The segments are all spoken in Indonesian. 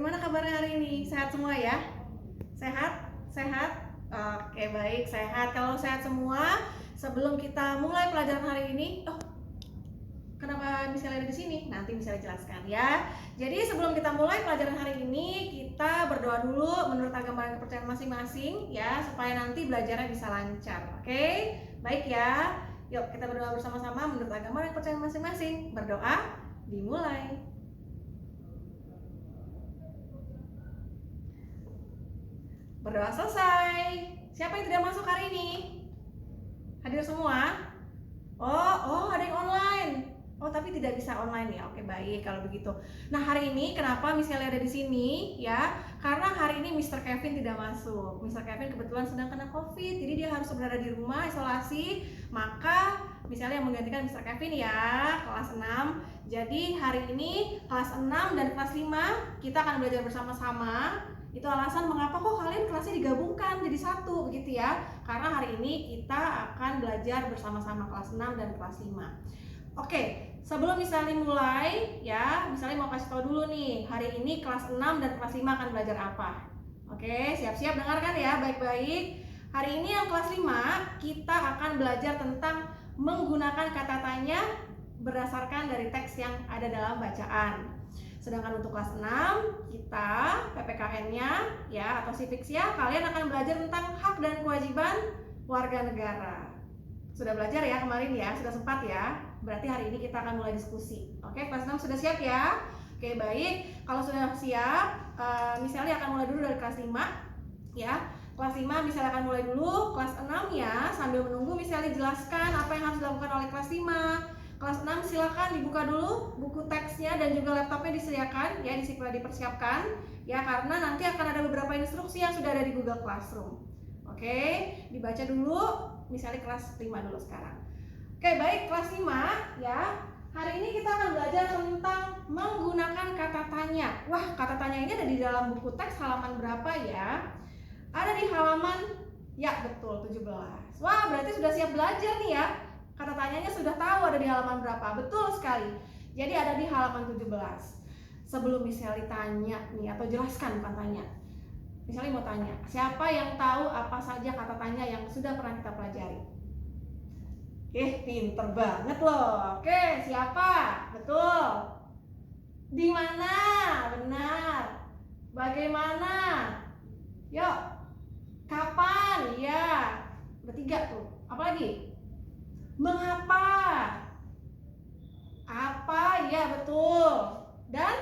Bagaimana kabarnya hari ini? Sehat semua ya? Sehat? Sehat? Oke, baik, sehat. Kalau sehat semua, sebelum kita mulai pelajaran hari ini, kenapa misalnya ada di sini? Nanti misalnya jelaskan ya. Jadi sebelum kita mulai pelajaran hari ini, kita berdoa dulu menurut agama dan kepercayaan masing-masing ya, supaya nanti belajarnya bisa lancar. Oke? Baik ya. Yuk kita berdoa bersama-sama menurut agama dan kepercayaan masing-masing. Berdoa, dimulai. Berdoa selesai. Siapa yang tidak masuk hari ini? Hadir semua? Oh, ada yang online. Oh, tapi tidak bisa online ya. Oke, baik kalau begitu. Nah, hari ini kenapa misalnya ada di sini ya? Karena hari ini Mr. Kevin tidak masuk. Mr. Kevin kebetulan sedang kena COVID, jadi dia harus berada di rumah isolasi. Maka misalnya yang menggantikan Mr. Kevin ya, kelas 6. Jadi hari ini kelas 6 dan kelas 5 kita akan belajar bersama-sama. Itu alasan mengapa kok kalian kelasnya digabungkan jadi satu begitu ya. Karena hari ini kita akan belajar bersama-sama kelas 6 dan kelas 5. Oke, sebelum misalnya mulai ya, misalnya mau kasih tahu dulu nih, hari ini kelas 6 dan kelas 5 akan belajar apa. Oke, siap-siap dengarkan ya, baik-baik. Hari ini yang kelas 5 kita akan belajar tentang menggunakan kata tanya berdasarkan dari teks yang ada dalam bacaan. Sedangkan untuk kelas 6 kita PPKN-nya ya atau civics ya, kalian akan belajar tentang hak dan kewajiban warga negara. Sudah belajar ya kemarin ya, sudah sempat ya. Berarti hari ini kita akan mulai diskusi. Oke, kelas 6 sudah siap ya? Oke, baik. Kalau sudah siap, misalnya akan mulai dulu dari kelas 5 ya. Kelas 5 misalnya akan mulai dulu, kelas 6 ya, sambil menunggu misalnya jelaskan apa yang harus dilakukan oleh kelas 5. Kelas 6 silakan dibuka dulu buku teksnya dan juga laptopnya disediakan ya, dipersiapkan ya, karena nanti akan ada beberapa instruksi yang sudah ada di Google Classroom. Oke, dibaca dulu misalnya kelas 5 dulu sekarang. Oke, baik, kelas 5 ya. Hari ini kita akan belajar tentang menggunakan kata tanya. Wah, kata tanya ini ada di dalam buku teks halaman berapa ya? Ada di halaman, ya betul, 17. Wah, berarti sudah siap belajar nih ya. Kata tanyanya sudah tahu ada di halaman berapa. Betul sekali. Jadi ada di halaman 17. Sebelum misalnya tanya nih, atau jelaskan bukan tanya. Misalnya mau tanya, siapa yang tahu apa saja kata tanya yang sudah pernah kita pelajari? Pinter banget loh. Oke, siapa? Betul. Di mana? Benar. Bagaimana? Yuk. Kapan? Ya. Udah 3 tuh. Apa lagi? Mengapa? Apa? Ya, betul. Dan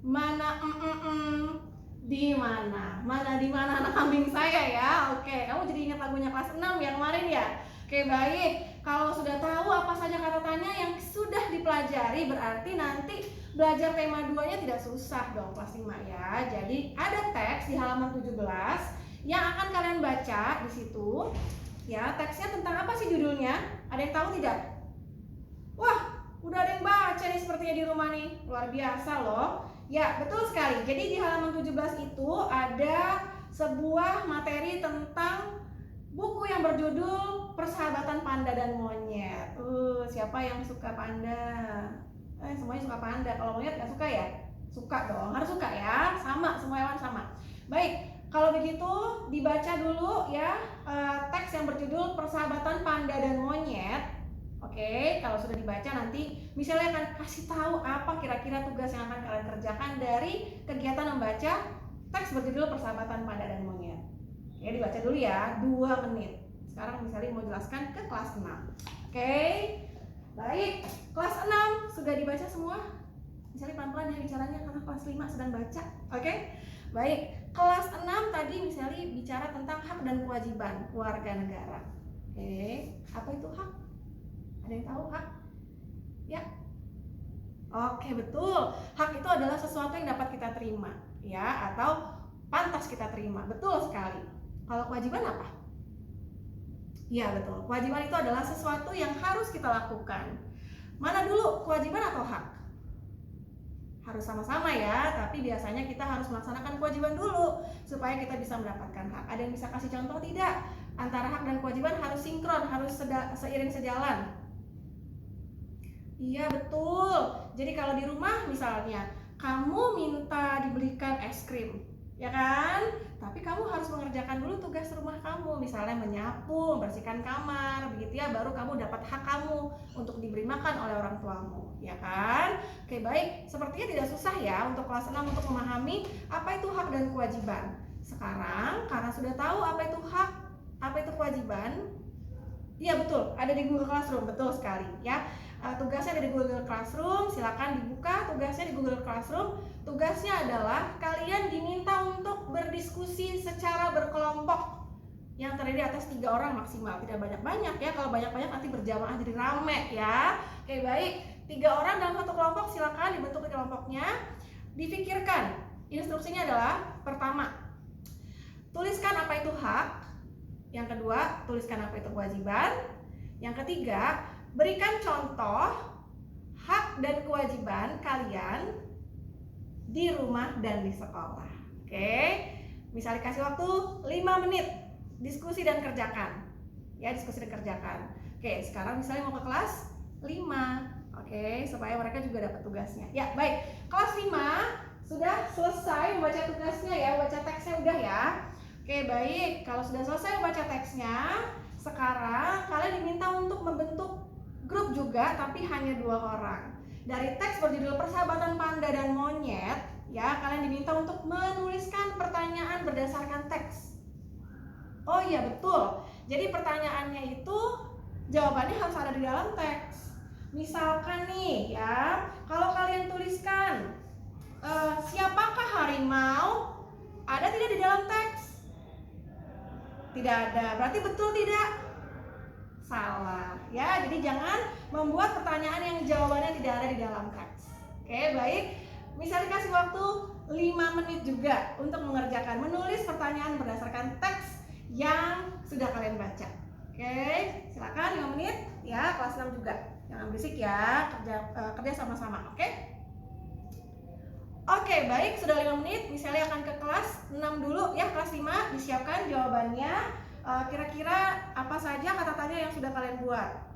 mana? Di mana? Mana di mana anak kambing saya ya? Oke, kamu jadi ingat lagunya kelas 6 yang kemarin ya? Oke, baik. Kalau sudah tahu apa saja kata tanya yang sudah dipelajari, berarti nanti belajar tema 2-nya tidak susah dong kelas 5 ya. Jadi ada teks di halaman 17 yang akan kalian baca di situ. Ya, teksnya tentang apa sih judulnya? Ada yang tahu tidak? Wah, udah ada yang baca nih sepertinya di rumah nih. Luar biasa loh. Ya, betul sekali. Jadi di halaman 17 itu ada sebuah materi tentang buku yang berjudul Persahabatan Panda dan Monyet. Siapa yang suka panda? Semuanya suka panda. Kalau monyet nggak suka ya? Suka dong, harus suka ya. Sama, semua hewan sama. Baik, kalau begitu dibaca dulu ya teks yang berjudul Persahabatan Panda dan Monyet. Oke, kalau sudah dibaca nanti misalnya akan kasih tahu apa kira-kira tugas yang akan kalian kerjakan dari kegiatan membaca teks berjudul Persahabatan Panda dan Monyet. Oke, dibaca dulu ya, 2 menit. Sekarang misalnya mau jelaskan ke kelas 6. Oke, baik, kelas 6 sudah dibaca semua? Misalnya pelan-pelan ya bicaranya karena kelas 5 sedang baca. Oke, baik, kelas 6 tadi misalnya bicara tentang hak dan kewajiban warga negara. Oke, apa itu hak? Ada yang tahu hak? Ya. Oke, betul. Hak itu adalah sesuatu yang dapat kita terima, ya, atau pantas kita terima. Betul sekali. Kalau kewajiban apa? Ya, betul. Kewajiban itu adalah sesuatu yang harus kita lakukan. Mana dulu, kewajiban atau hak? Harus sama-sama ya, tapi biasanya kita harus melaksanakan kewajiban dulu supaya kita bisa mendapatkan hak. Ada yang bisa kasih contoh tidak? Antara hak dan kewajiban harus sinkron, harus seiring sejalan. Iya, betul. Jadi kalau di rumah misalnya kamu minta dibelikan es krim, ya kan? Tapi kamu harus mengerjakan dulu tugas rumah kamu, misalnya menyapu, membersihkan kamar, begitu ya, baru kamu dapat hak kamu untuk diberi makan oleh orang tuamu, ya kan? Oke, baik, sepertinya tidak susah ya untuk kelas 6 untuk memahami apa itu hak dan kewajiban. Sekarang karena sudah tahu apa itu hak, apa itu kewajiban, iya betul, ada di Google Classroom, betul sekali ya. Tugasnya ada di Google Classroom, silakan dibuka tugasnya di Google Classroom. Tugasnya adalah kalian diminta untuk berdiskusi secara berkelompok yang terdiri atas 3 orang maksimal, tidak banyak-banyak ya. Kalau banyak-banyak nanti berjamaah jadi rame ya. Oke, baik, 3 orang dalam satu kelompok, silakan dibentuk di kelompoknya. Difikirkan, instruksinya adalah pertama, tuliskan apa itu hak. Yang kedua, tuliskan apa itu kewajiban. Yang ketiga, berikan contoh hak dan kewajiban kalian di rumah dan di sekolah. Oke, misalnya kasih waktu 5 menit, diskusi dan kerjakan. Ya, diskusi dan kerjakan. Oke, sekarang misalnya mau ke kelas 5. Oke, supaya mereka juga dapat tugasnya. Ya, baik. Kelas 5 sudah selesai membaca tugasnya ya, baca teksnya udah ya. Oke, baik. Kalau sudah selesai membaca teksnya, sekarang kalian diminta untuk membentuk grup juga, tapi hanya 2 orang. Dari teks berjudul Persahabatan Panda dan Monyet, ya, kalian diminta untuk menuliskan pertanyaan berdasarkan teks. Oh iya, betul. Jadi pertanyaannya itu jawabannya harus ada di dalam teks. Misalkan nih ya, kalau kalian tuliskan siapakah harimau, ada tidak di dalam teks? Tidak ada. Berarti betul tidak? Salah ya. Jadi jangan membuat pertanyaan yang jawabannya tidak ada di dalam teks. Oke, baik. Misalnya kasih waktu 5 menit juga untuk mengerjakan menulis pertanyaan berdasarkan teks yang sudah kalian baca. Oke, silakan 5 menit ya, kelas 6 juga. Jangan berisik ya, kerja sama-sama, oke? Oke, baik, sudah 5 menit. Misalnya akan ke kelas 6 dulu ya, kelas 5 disiapkan jawabannya. Kira-kira apa saja kata tanya yang sudah kalian buat?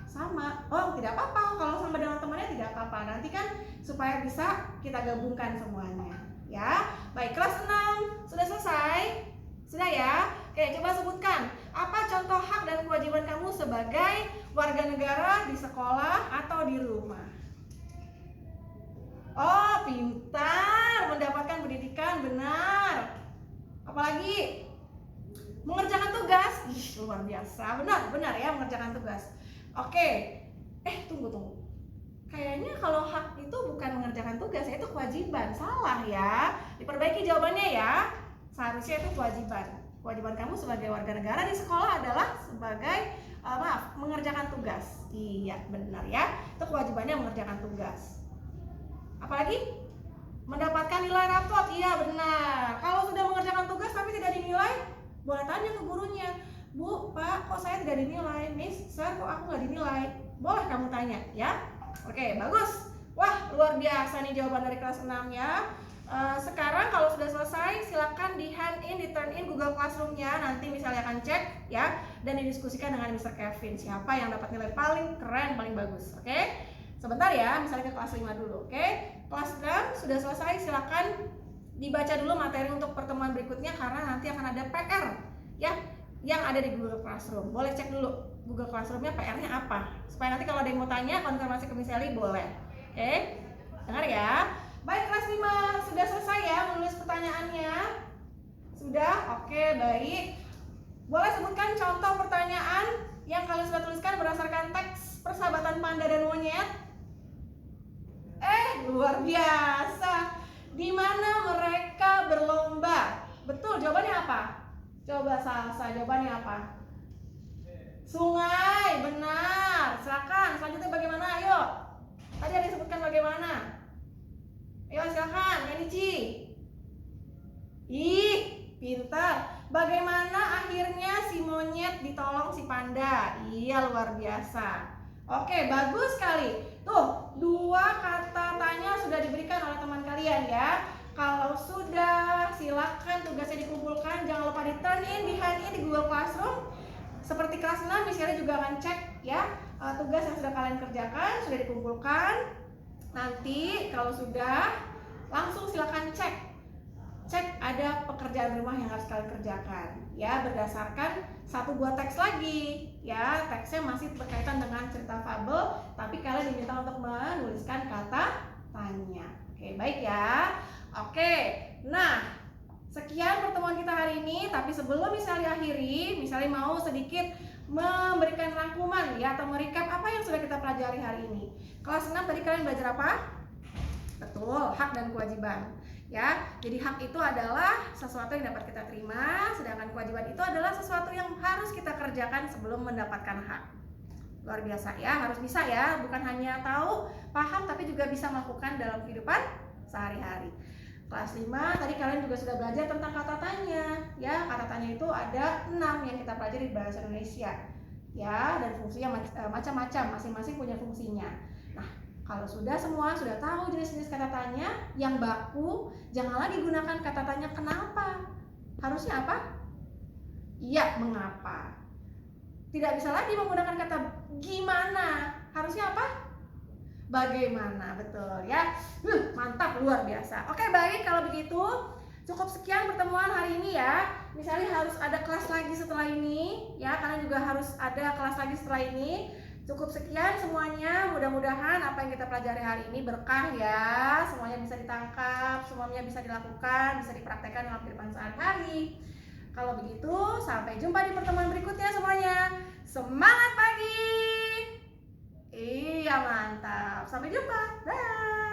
Sama. Oh, tidak apa-apa. Kalau sama dengan temannya tidak apa-apa. Nanti kan supaya bisa kita gabungkan semuanya. Ya. Baik, kelas 6 sudah selesai? Sudah ya? Oke, coba sebutkan apa contoh hak dan kewajiban kamu sebagai warga negara di sekolah atau di rumah. Oh, pintar, mendapatkan pendidikan, benar. Apalagi? Mengerjakan tugas. Ih, luar biasa. Benar ya, mengerjakan tugas. Oke. Tunggu. Kayaknya kalau hak itu bukan mengerjakan tugas, itu kewajiban. Salah ya. Diperbaiki jawabannya ya. Seharusnya itu kewajiban. Kewajiban kamu sebagai warga negara di sekolah adalah sebagai mengerjakan tugas. Iya, benar ya. Itu kewajibannya mengerjakan tugas. Apalagi? Mendapatkan nilai rapot. Iya, benar. Kalau sudah mengerjakan tugas tapi tidak dinilai, boleh tanya ke gurunya. Bu, Pak, kok saya tidak dinilai? Miss, Sir, kok aku nggak dinilai? Boleh kamu tanya ya. Oke, bagus. Wah, luar biasa nih jawaban dari kelas 6 ya. Sekarang kalau sudah selesai, silakan di hand in, di turn in Google Classroom-nya. Nanti misalnya akan cek ya, dan didiskusikan dengan Mr. Kevin. Siapa yang dapat nilai paling keren, paling bagus. Oke, sebentar ya, misalnya ke kelas 5 dulu. Oke, kelas 6 sudah selesai, silakan dibaca dulu materi untuk pertemuan berikutnya karena nanti akan ada PR ya yang ada di Google Classroom. Boleh cek dulu Google Classroom-nya PR-nya apa, supaya nanti kalau ada yang mau tanya konfirmasi ke Miss Elly boleh. Oke, dengar ya. Baik, kelas 5 sudah selesai ya menulis pertanyaannya. Sudah? Oke, baik. Boleh sebutkan contoh pertanyaan yang kalian sudah tuliskan berdasarkan teks Persahabatan Panda dan Monyet. Luar biasa. Di mana mereka berlomba? Betul, jawabannya apa? Coba Salsa, jawabannya apa? Sungai, benar. Silakan, selanjutnya bagaimana? Ayo. Tadi ada disebutkan bagaimana? Ayo silakan, Yanichi. Ih, pintar. Bagaimana akhirnya si monyet ditolong si panda? Iya, luar biasa. Oke, bagus sekali. Tuh, 2 kata tanya sudah diberikan oleh teman kalian ya. Kalau sudah, silakan tugasnya dikumpulkan. Jangan lupa di turn in, di hand in di Google Classroom. Seperti kelas 6, misalnya juga akan cek ya tugas yang sudah kalian kerjakan sudah dikumpulkan. Nanti kalau sudah, langsung silakan cek ada pekerjaan rumah yang harus kalian kerjakan ya, berdasarkan satu buah teks lagi ya. Teksnya masih berkaitan dengan cerita fabel, tapi kalian diminta untuk menuliskan kata tanya. Oke, baik ya. Oke, nah sekian pertemuan kita hari ini. Tapi sebelum misalnya akhiri, misalnya mau sedikit memberikan rangkuman ya, atau merecap apa yang sudah kita pelajari hari ini. Kelas 6 tadi kalian belajar apa? Betul, hak dan kewajiban ya. Jadi hak itu adalah sesuatu yang dapat kita terima, sedangkan kewajiban itu adalah sesuatu yang harus kita kerjakan sebelum mendapatkan hak. Luar biasa ya, harus bisa ya, bukan hanya tahu, paham, tapi juga bisa melakukan dalam kehidupan sehari-hari. Kelas 5 tadi kalian juga sudah belajar tentang kata tanya ya. Kata tanya itu ada 6 yang kita pelajari di bahasa Indonesia ya, dan fungsinya macam-macam, masing-masing punya fungsinya. Nah, kalau sudah tahu jenis-jenis kata tanya yang baku, jangan lagi gunakan kata tanya kenapa. Harusnya apa? Iya, mengapa. Tidak bisa lagi menggunakan kata gimana. Harusnya apa? Bagaimana, betul ya. Mantap, luar biasa. Oke, baik, kalau begitu cukup sekian pertemuan hari ini ya. Misalnya harus ada kelas lagi setelah ini ya, kalian juga harus ada kelas lagi setelah ini. Cukup sekian semuanya, mudah-mudahan apa yang kita pelajari hari ini berkah ya. Semuanya bisa ditangkap, semuanya bisa dilakukan, bisa dipraktekkan dalam kehidupan sehari-hari. Kalau begitu, sampai jumpa di pertemuan berikutnya semuanya. Semangat pagi! Iya, mantap. Sampai jumpa. Dah.